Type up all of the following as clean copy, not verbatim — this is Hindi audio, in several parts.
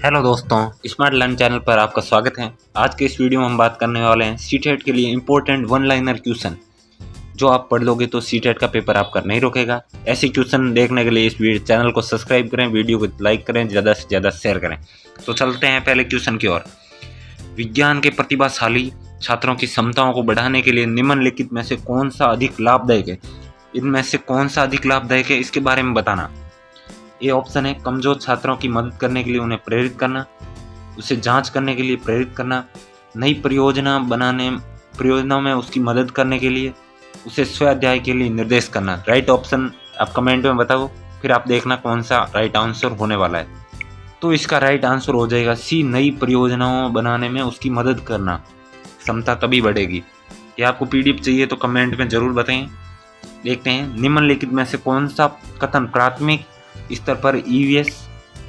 हेलो दोस्तों, स्मार्ट लर्न चैनल पर आपका स्वागत है। आज के इस वीडियो में हम बात करने वाले हैं सीटेट के लिए इम्पोर्टेंट वन लाइनर क्वेश्चन जो आप पढ़ लोगे तो सीटेट का पेपर आपका नहीं रुकेगा। ऐसे क्वेश्चन देखने के लिए इस वीडियो चैनल को सब्सक्राइब करें, वीडियो को लाइक करें, ज़्यादा से ज़्यादा शेयर करें। तो चलते हैं पहले क्वेश्चन की ओर। विज्ञान के प्रतिभाशाली छात्रों की क्षमताओं को बढ़ाने के लिए निम्नलिखित में से कौन सा अधिक लाभदायक है? इनमें से कौन सा अधिक लाभदायक है इसके बारे में बताना। ये ऑप्शन है कमजोर छात्रों की मदद करने के लिए उन्हें प्रेरित करना, उसे जांच करने के लिए प्रेरित करना, नई परियोजनाओं में उसकी मदद करने के लिए, उसे स्वाध्याय के लिए निर्देश करना। राइट ऑप्शन आप कमेंट में बताओ, फिर आप देखना कौन सा राइट आंसर होने वाला है। तो इसका राइट आंसर हो जाएगा सी, नई परियोजनाओं बनाने में उसकी मदद करना। क्षमता तभी बढ़ेगी। ये आपको पीडीएफ चाहिए तो कमेंट में जरूर बताएं। देखते हैं निम्नलिखित में से कौन सा कथन प्राथमिक स्तर पर ईवीएस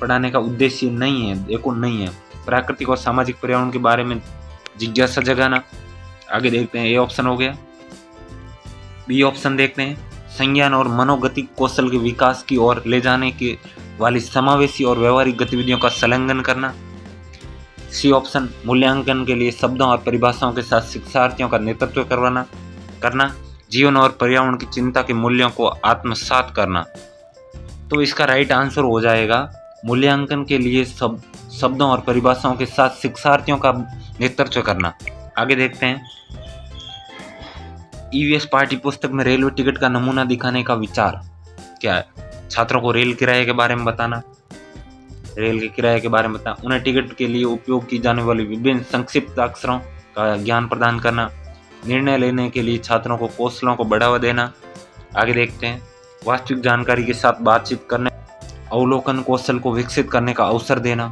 पढ़ाने का उद्देश्य नहीं है। देखो नहीं है। प्राकृतिक और सामाजिक पर्यावरण के बारे में जिज्ञासा जगाना। आगे देखते हैं, ए ऑप्शन हो गया। बी ऑप्शन देखते हैं, संज्ञान और मनोगतिक कौशल के विकास की ओर ले जाने के वाली समावेशी और व्यवहारिक गतिविधियों का संलग्न करना। सी ऑप्शन, मूल्यांकन के लिए शब्दों और परिभाषाओं के साथ शिक्षार्थियों का नेतृत्व करना। जीवन और पर्यावरण की चिंता के मूल्यों को आत्मसात करना। तो इसका राइट आंसर हो जाएगा मूल्यांकन के लिए शब्दों और परिभाषाओं के साथ शिक्षार्थियों का नेतृत्व करना। आगे देखते हैं, ईवीएस पाठ्य पुस्तक में रेलवे टिकट का नमूना दिखाने का विचार क्या है? छात्रों को रेल किराए के बारे में बताना, रेल के किराए के बारे में बताना, उन्हें टिकट के लिए उपयोग की जाने वाली विभिन्न संक्षिप्त अक्षरों का ज्ञान प्रदान करना, निर्णय लेने के लिए छात्रों को कौशलों को बढ़ावा देना। आगे देखते हैं, वास्तविक जानकारी के साथ बातचीत करने, अवलोकन कौशल को विकसित करने का अवसर देना।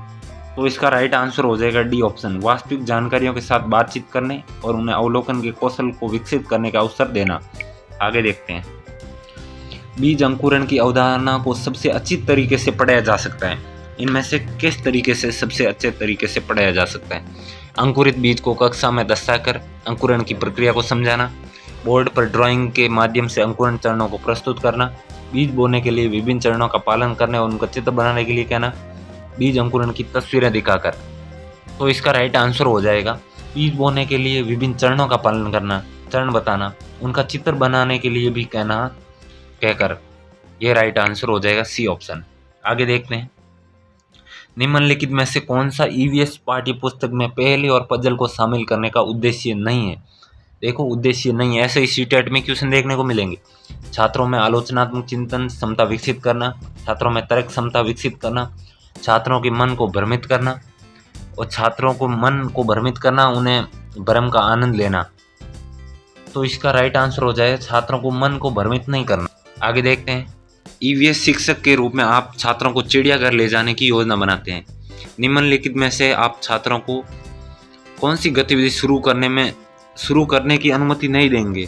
तो इसका राइट आंसर हो जाएगा डी ऑप्शन, वास्तविक जानकारियों के साथ बातचीत करने और उन्हें अवलोकन के कौशल को विकसित करने का अवसर देना। आगे देखते हैं, बीज अंकुरण की अवधारणा को सबसे अच्छी तरीके से पढ़ाया जा सकता है। इनमें से किस तरीके से सबसे अच्छे तरीके से पढ़ाया जा सकता है? अंकुरित बीज को कक्षा में दर्शाकर अंकुरण की प्रक्रिया को समझाना, बोर्ड पर ड्राइंग के माध्यम से अंकुरण चरणों को प्रस्तुत करना, बीज बोने के लिए विभिन्न चरणों का पालन करने और उनका चित्र बनाने के लिए कहना, बीज अंकुरण की तस्वीरें दिखाकर। तो इसका राइट आंसर हो जाएगा बीज बोने के लिए विभिन्न चरणों का पालन करना, चरण बताना, उनका चित्र बनाने के लिए भी कहकर। यह राइट आंसर हो जाएगा सी ऑप्शन। आगे देखते हैं, निम्नलिखित में से कौन सा ईवीएस पाठ्य पुस्तक में पहेली और पजल को शामिल करने का उद्देश्य नहीं है? देखो उद्देश्य नहीं है, ऐसे ही सीटेट में क्वेश्चन देखने को मिलेंगे। छात्रों में आलोचनात्मक चिंतन क्षमता विकसित करना, छात्रों में तर्क क्षमता विकसित करना, छात्रों के मन को भ्रमित करना, और छात्रों को मन को भ्रमित करना, उन्हें भ्रम का आनंद लेना। तो इसका राइट आंसर हो जाए छात्रों को मन को भ्रमित नहीं करना। आगे देखते हैं, ईवीएस शिक्षक के रूप में आप छात्रों को चिड़ियाघर ले जाने की योजना बनाते हैं। निम्नलिखित में से आप छात्रों को कौन सी गतिविधि शुरू करने की अनुमति नहीं देंगे?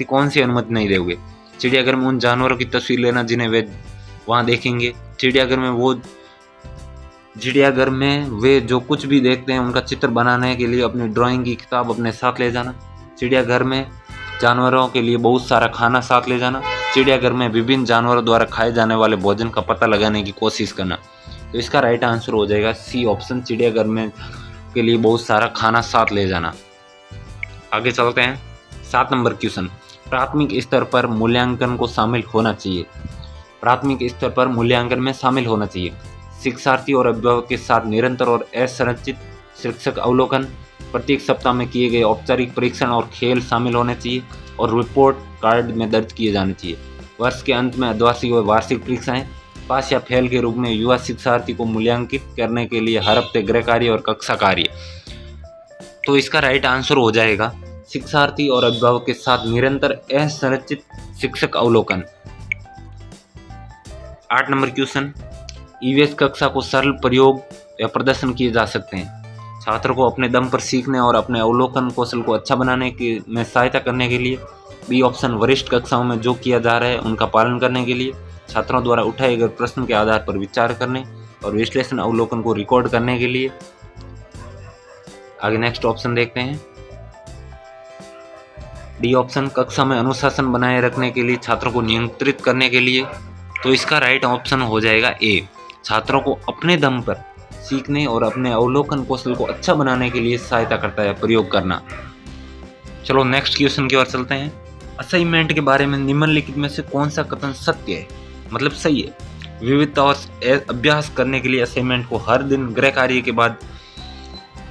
कौन सी अनुमति नहीं दोगे? चिड़ियाघर में उन जानवरों की तस्वीर लेना जिन्हें वे वहाँ देखेंगे। चिड़ियाघर में वे जो कुछ भी देखते हैं उनका चित्र बनाने के लिए अपनी ड्राइंग की किताब अपने साथ ले जाना। चिड़ियाघर में जानवरों के लिए बहुत सारा खाना साथ ले जाना। चिड़ियाघर में विभिन्न जानवरों द्वारा खाए जाने वाले भोजन का पता लगाने की कोशिश करना। तो इसका राइट आंसर हो जाएगा सी ऑप्शन, चिड़ियाघर में के लिए बहुत सारा खाना साथ ले जाना। आगे चलते हैं, 7 नंबर क्वेश्चन, प्राथमिक स्तर पर मूल्यांकन को शामिल होना चाहिए। प्राथमिक स्तर पर मूल्यांकन में शामिल होना चाहिए शिक्षार्थी और अभिभावक के साथ निरंतर और असंरचित शिक्षक अवलोकन, प्रत्येक सप्ताह में किए गए औपचारिक परीक्षण और खेल शामिल होने चाहिए और रिपोर्ट कार्ड में दर्ज किए जाने चाहिए। वर्ष के अंत में अर्धवार्षिक व वार्षिक परीक्षाएं, पास या फेल के रूप में युवा शिक्षार्थी को मूल्यांकित करने के लिए हर हफ्ते गृह कार्य और कक्षा कार्य। तो इसका राइट आंसर हो जाएगा शिक्षार्थी और अभिभावक के साथ निरंतर असंरचित शिक्षक अवलोकन। 8 नंबर क्वेश्चन, ईवीएस कक्षा को सरल प्रयोग या प्रदर्शन किए जा सकते हैं। छात्र को अपने दम पर सीखने और अपने अवलोकन कौशल को अच्छा बनाने में सहायता करने के लिए। बी ऑप्शन, वरिष्ठ कक्षाओं में जो किया जा रहा है उनका पालन करने के लिए, छात्रों द्वारा उठाए गए प्रश्न के आधार पर विचार करने और विश्लेषण अवलोकन को रिकॉर्ड करने के लिए। आगे नेक्स्ट ऑप्शन देखते हैं, डी ऑप्शन, कक्षा में अनुशासन बनाए रखने के लिए, छात्रों को नियंत्रित करने के लिए। तो इसका राइट ऑप्शन हो जाएगा ए, छात्रों को अपने दम पर सीखने और अपने अवलोकन कौशल को अच्छा बनाने के लिए सहायता करता है प्रयोग करना। चलो नेक्स्ट क्वेश्चन की ओर चलते हैं। असाइनमेंट के बारे में निम्नलिखित में से कौन सा कथन सत्य है, मतलब सही है? विविधता और अभ्यास करने के लिए असाइनमेंट को हर दिन गृह कार्य के बाद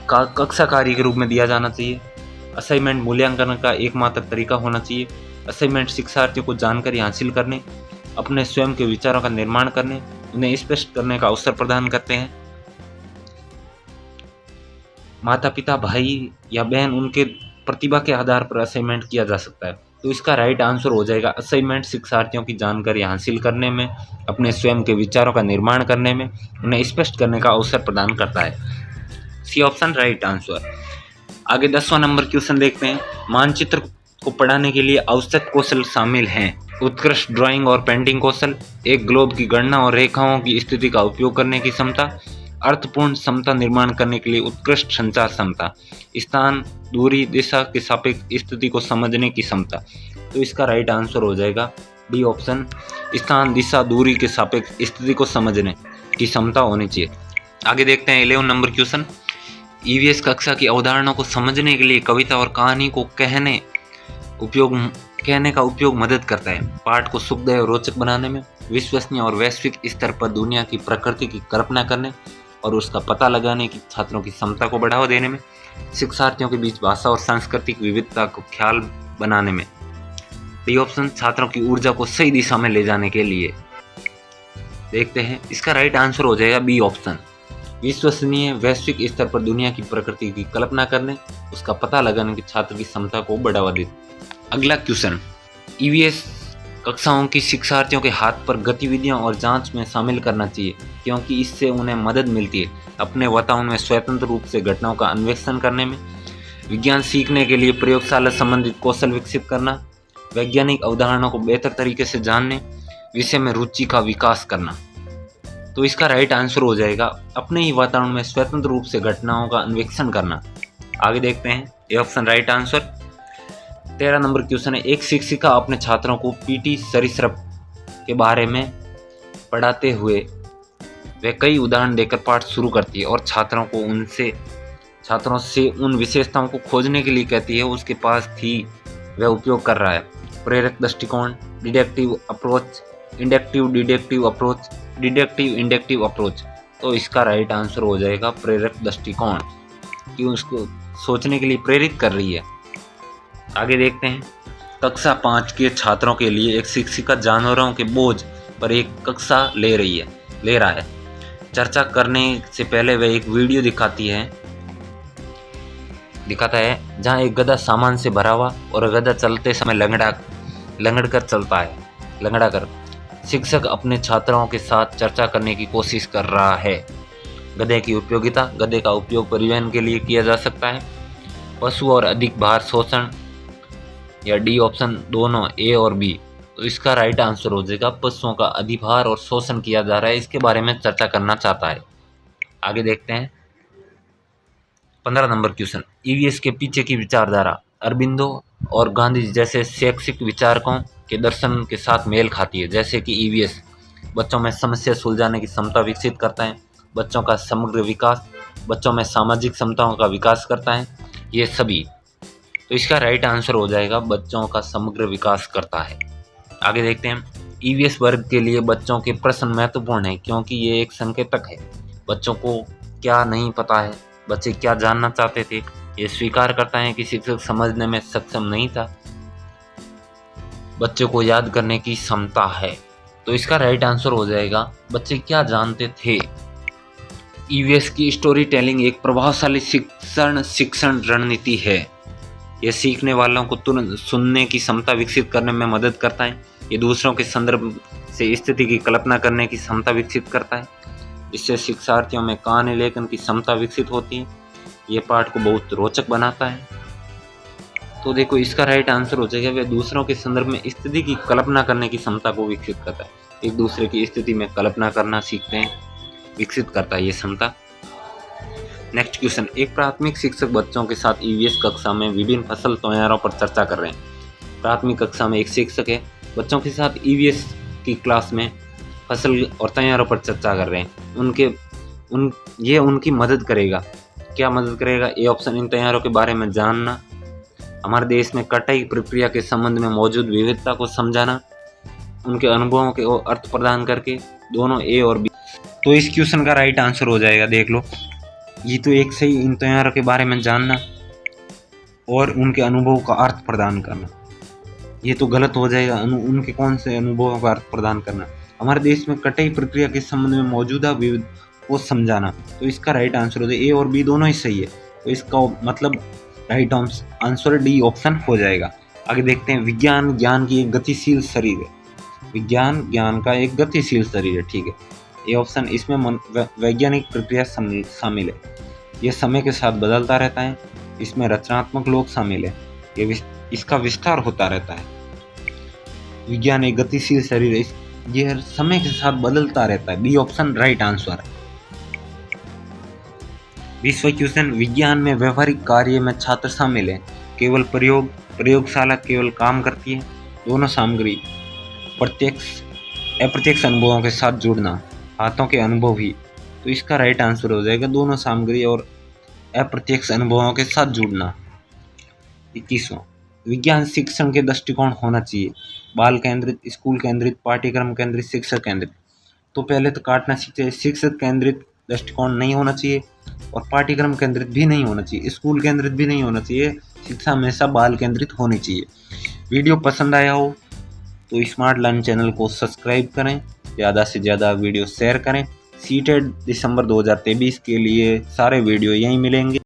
कक्षा कार्य के रूप में दिया जाना चाहिए। असाइनमेंट मूल्यांकन का एकमात्र तरीका होना चाहिए। असाइनमेंट शिक्षार्थियों को जानकारी हासिल करने, अपने स्वयं के विचारों का निर्माण करने, उन्हें स्पष्ट करने का अवसर प्रदान करते हैं। माता पिता, भाई या बहन, उनके प्रतिभा के आधार पर असाइनमेंट किया जा सकता है। तो इसका राइट आंसर हो जाएगा असाइनमेंट शिक्षार्थियों की जानकारी हासिल करने में, अपने स्वयं के विचारों का निर्माण करने में, उन्हें स्पष्ट करने का अवसर प्रदान करता है। C option right answer. आगे 10वां नंबर क्वेश्चन देखते हैं। मानचित्र को पढ़ाने के लिए आवश्यक कौशल शामिल हैं। उत्कृष्ट ड्राइंग और पेंटिंग कौशल, एक ग्लोब की गणना और रेखाओं की स्थिति का उपयोग करने की क्षमता, अर्थपूर्ण क्षमता निर्माण करने के लिए उत्कृष्ट संचार क्षमता, स्थान, दूरी, दिशा के सापेक्ष स्थिति को समझने की क्षमता। तो इसका राइट आंसर हो जाएगा डी ऑप्शन, स्थान, दिशा, दूरी के सापेक्ष स्थिति को समझने की क्षमता होनी चाहिए। आगे देखते हैं 11 नंबर क्वेश्चन। ईवीएस कक्षा की अवधारणाओं को समझने के लिए कविता और कहानी को कहने का उपयोग मदद करता है। पाठ को सुखदायक और रोचक बनाने में, विश्वसनीय और वैश्विक स्तर पर दुनिया की प्रकृति की कल्पना करने और उसका पता लगाने की छात्रों की क्षमता को बढ़ावा देने में, शिक्षार्थियों के बीच भाषा और सांस्कृतिक विविधता को ख्याल बनाने में। डी ऑप्शन, छात्रों की ऊर्जा को सही दिशा में ले जाने के लिए। देखते हैं, इसका राइट आंसर हो जाएगा बी ऑप्शन, विश्वसनीय, वैश्विक स्तर पर दुनिया की प्रकृति की कल्पना करने, उसका पता लगाने की छात्र की क्षमता को बढ़ावा दे। अगला क्वेश्चन। ईवीएस कक्षाओं की शिक्षार्थियों के हाथ पर गतिविधियों और जांच में शामिल करना चाहिए, क्योंकि इससे उन्हें मदद मिलती है अपने वातावरण में स्वतंत्र रूप से घटनाओं का अन्वेषण करने में, विज्ञान सीखने के लिए प्रयोगशाला संबंधित कौशल विकसित करना, वैज्ञानिक अवधारणाओं को बेहतर तरीके से जानने, विषय में रुचि का विकास करना। तो इसका राइट आंसर हो जाएगा अपने ही वातावरण में स्वतंत्र रूप से घटनाओं का अन्वेषण करना। आगे देखते हैं, ये option right answer. 13 number question है। एक शिक्षिका अपने छात्रों को पीटी सरीसृप के बारे में पढ़ाते हुए वे कई उदाहरण देकर पाठ शुरू करती है और छात्रों से उन विशेषताओं को खोजने के लिए कहती है उसके पास थी वह उपयोग कर रहा है। प्रेरक दृष्टिकोण, deductive approach, inductive deductive approach, deductive inductive approach. तो इसका राइट आंसर हो जाएगा प्रेरक दृष्टिकोण, कि उसको सोचने के लिए प्रेरित कर रही है। आगे देखते हैं, कक्षा 5 के छात्रों के लिए एक शिक्षिका जानवरों के बोझ पर एक कक्षा ले रहा है। चर्चा करने से पहले वह एक वीडियो दिखाता है जहां एक गधा सामान से भरा हुआ और गधा चलते समय लंगड़ कर शिक्षक अपने छात्रों के साथ चर्चा करने की कोशिश कर रहा है। गधे की उपयोगिता, गधे का उपयोग परिवहन के लिए किया जा सकता है। पशु और अधिक भार शोषण, या डी ऑप्शन, दोनों ए और बी। तो इसका राइट आंसर हो जाएगा पशुओं का अधिभार और शोषण किया जा रहा है, इसके बारे में चर्चा करना चाहता है। आगे देखते हैं 15 नंबर क्वेश्चन। ईवीएस के पीछे की विचारधारा अरबिंदो और गांधी जैसे शैक्षिक विचारकों के दर्शन के साथ मेल खाती है। जैसे कि ईवीएस बच्चों में समस्या सुलझाने की क्षमता विकसित करता है, बच्चों का समग्र विकास, बच्चों में सामाजिक क्षमताओं का विकास करता है, ये सभी। तो इसका राइट आंसर हो जाएगा बच्चों का समग्र विकास करता है। आगे देखते हैं, ईवीएस वर्ग के लिए बच्चों के प्रश्न महत्वपूर्ण है क्योंकि ये एक संकेतक है। बच्चों को क्या नहीं पता है, बच्चे क्या जानना चाहते थे, ये स्वीकार करता है कि शिक्षक समझने में सक्षम नहीं था, बच्चे को याद करने की क्षमता है। तो इसका राइट आंसर हो जाएगा बच्चे क्या जानते थे। ईवीएस की स्टोरी टेलिंग एक प्रभावशाली शिक्षण रणनीति है। यह सीखने वालों को तुरंत सुनने की क्षमता विकसित करने में मदद करता है। ये दूसरों के संदर्भ से स्थिति की कल्पना करने की क्षमता विकसित करता है। इससे शिक्षार्थियों में कहानी लेखन की क्षमता विकसित होती है। ये पाठ को बहुत रोचक बनाता है। तो देखो, इसका राइट आंसर हो जाएगा वह दूसरों के संदर्भ में स्थिति की कल्पना करने की क्षमता को विकसित करता है। एक दूसरे की स्थिति में कल्पना करना सीखते हैं, विकसित करता है ये क्षमता। Next question. एक प्राथमिक शिक्षक बच्चों के साथ ईवीएस कक्षा में विभिन्न फसल त्योहारों पर चर्चा कर रहे हैं। प्राथमिक कक्षा में एक शिक्षक है, बच्चों के साथ ईवीएस की क्लास में फसल और त्योहारों पर चर्चा कर रहे हैं। उनके ये उनकी मदद करेगा। क्या मदद करेगा? ए ऑप्शन, इन त्योहारों के बारे में जानना, हमारे देश में कटाई प्रक्रिया के संबंध में मौजूद विविधता को समझाना, उनके अनुभवों के अर्थ प्रदान करके। दोनों ए और बी। तो इस क्वेश्चन का राइट आंसर हो जाएगा, देख लो, ये तो एक सही, इन त्योहारों के बारे में जानना और उनके अनुभव का अर्थ प्रदान करना। ये तो गलत हो जाएगा, उनके कौन से अनुभवों का अर्थ प्रदान करना। हमारे देश में कटाई प्रक्रिया के संबंध में मौजूदा विविध को समझाना। तो इसका राइट आंसर हो जाएगा, ए और बी दोनों ही सही है। तो इसका मतलब राइट आंसर डी ऑप्शन हो जाएगा। आगे देखते हैं, विज्ञान ज्ञान की एक गतिशील शरीर है। विज्ञान ज्ञान का एक गतिशील शरीर है, ठीक है। ये ऑप्शन, इसमें वैज्ञानिक प्रक्रिया शामिल है। यह समय के साथ बदलता रहता है। इसमें रचनात्मक लोग शामिल है। इसका विस्तार होता रहता है। विज्ञान एक गतिशील शरीर है, यह समय के साथ बदलता रहता है। बी ऑप्शन राइट आंसर है। 20वां क्वेश्चन, विज्ञान में व्यवहारिक कार्य में छात्र शामिल है। केवल प्रयोगशाला केवल काम करती है। दोनों सामग्री प्रत्यक्ष अप्रत्यक्ष अनुभवों के साथ जुड़ना, हाथों के अनुभव ही। तो इसका राइट आंसर हो जाएगा, दोनों सामग्री और अप्रत्यक्ष अनुभवों के साथ जुड़ना। 21वां, विज्ञान शिक्षण के दृष्टिकोण होना चाहिए। बाल केंद्रित, स्कूल केंद्रित, पाठ्यक्रम केंद्रित, शिक्षक केंद्रित। तो पहले तो काटना सीखते हैं। शिक्षक केंद्रित दृष्टिकोण नहीं होना चाहिए और पाठ्यक्रम केंद्रित भी नहीं होना चाहिए, स्कूल केंद्रित भी नहीं होना चाहिए। शिक्षा हमेशा बाल केंद्रित होनी चाहिए। वीडियो पसंद आया हो तो स्मार्ट लर्न चैनल को सब्सक्राइब करें, ज़्यादा से ज़्यादा वीडियो शेयर करें। सीटेट दिसंबर 2023 के लिए सारे वीडियो यहीं मिलेंगे।